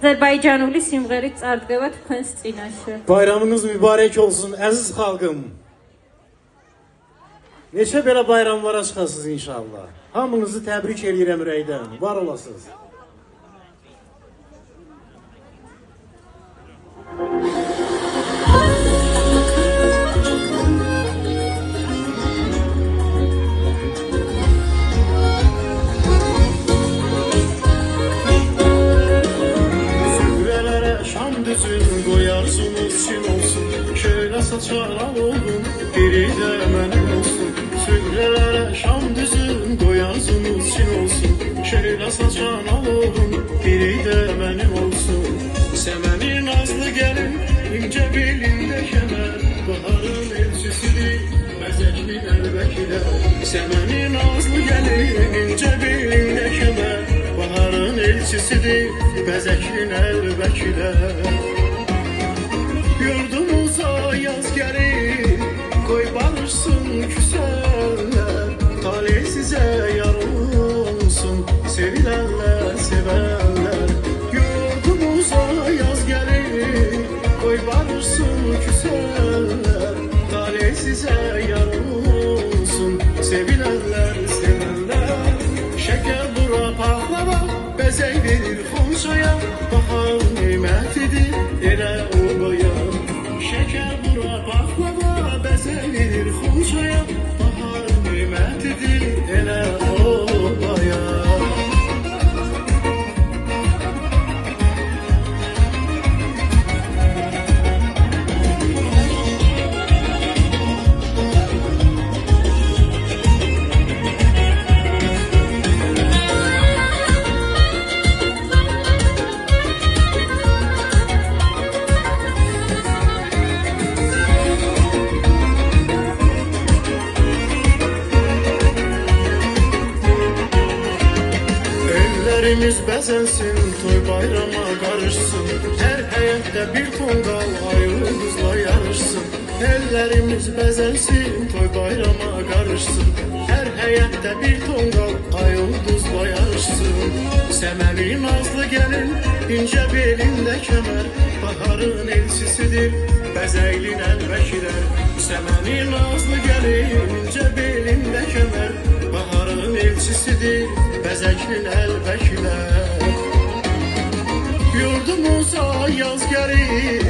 Azərbaycanlı simğəri çarqıva tıxınız çinaşı. Bayramınız mübarək olsun əziz xalqım. Neçə belə bayramlara çıxasınız inşallah. Hamınızı təbrik edirəm ürəkdən. Var olasınız. Koyarsınız çin olsun, şöyle saçar alalım, biri de benim olsun. Sügrelere şam düzün, koyarsınız çin olsun, şöyle saçar alalım, biri de benim olsun. Semenin nazlı gelin, ince belinde kemer, baharın elçisidir, bezekli elbekiler. Semenin nazlı gelin, ince belinde kemer, baharın elçisidir, bezekli elbekiler. Yurdumuza yaz gelir, koy barışsın küseller, talih size yar olsun, sevilenler sevenler. Yurdumuza yaz gelir, koy barışsın küseller, talih size yar olsun, sevilenler sevenler. Şeker bura pahlava, bezey verir Xonçaya, bahar nimetidir, elə obaya. Şeker bura baklava, bezey verir Xonçaya, bahar nimetidir, elə obaya. Ellerimiz bezensin, toy bayrama karışsın, her həyətdə bir tonqal ay ulduzla yarışsın. Ellerimiz bezensin, toy bayrama karışsın, her həyətdə bir tonqal ay ulduzla yarışsın. Səməni nazlı gəlin, ince belində kəmər, baharın elçisidir, bəzəylin əlbəkilər. Səməni nazlı gəlin, ince belində kəmər, baharın elçisidir, bəzəklin əlbəkilər. Yurdumuza yaz gəlir,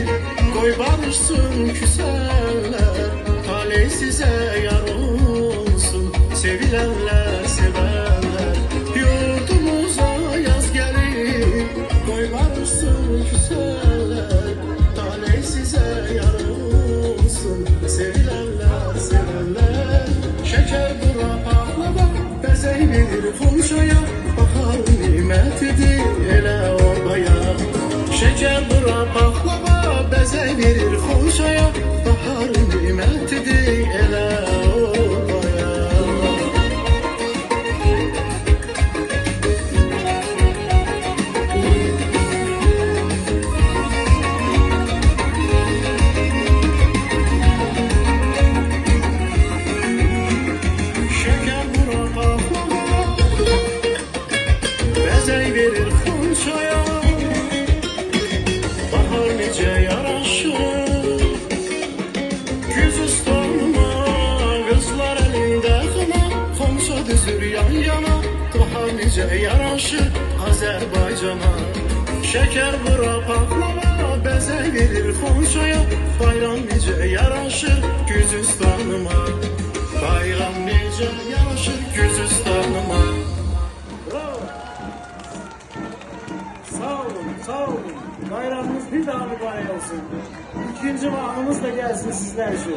qoy barışsın küsələr, talih sizə yar olsun, sevilenler sevenler. Yurdumuza yaz gəlir, qoy barışsın küsələr, talih sizə yar olsun, sevilenler sevenler. Şeker bura pahlava, bezey verir Xonçaya, bahar nimetidir, elə obaya. Şeker bura pahlava, bezey verir Xonçaya, bahar nimetidir, elə obaya. Şeker bura pahlava, bezey verir Xonçaya, bahar necə yaraşır Gürcüstanıma, qızlar əlində xına, Xonça düzür yan yana, bahar necə yaraşır Azərbaycana. Şeker bura pahlava, bezey verir Xonçaya, bayram necə yaraşır Gürcüstanıma, bayram necə yaraşır Gürcüstanıma. Bravo. Sağ olun, sağ olun. Bayramınız bir daha mübarək olsun. İkinci mahnımız da gelsin sizler için.